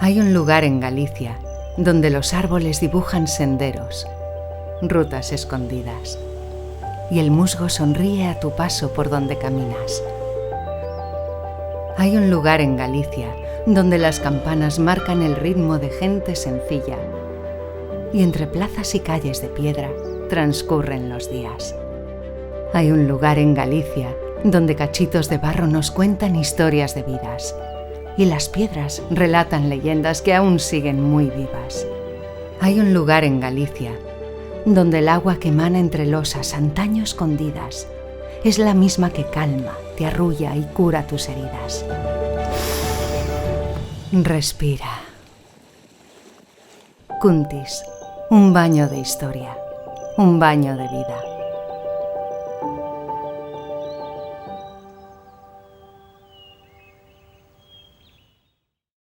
Hay un lugar en Galicia donde los árboles dibujan senderos, rutas escondidas, y el musgo sonríe a tu paso por donde caminas. Hay un lugar en Galicia donde las campanas marcan el ritmo de gente sencilla, y entre plazas y calles de piedra transcurren los días. Hay un lugar en Galicia donde cachitos de barro nos cuentan historias de vidas, y las piedras relatan leyendas que aún siguen muy vivas. Hay un lugar en Galicia donde el agua que emana entre losas antaño escondidas es la misma que calma, te arrulla y cura tus heridas. Respira. Cuntis, un baño de historia, un baño de vida.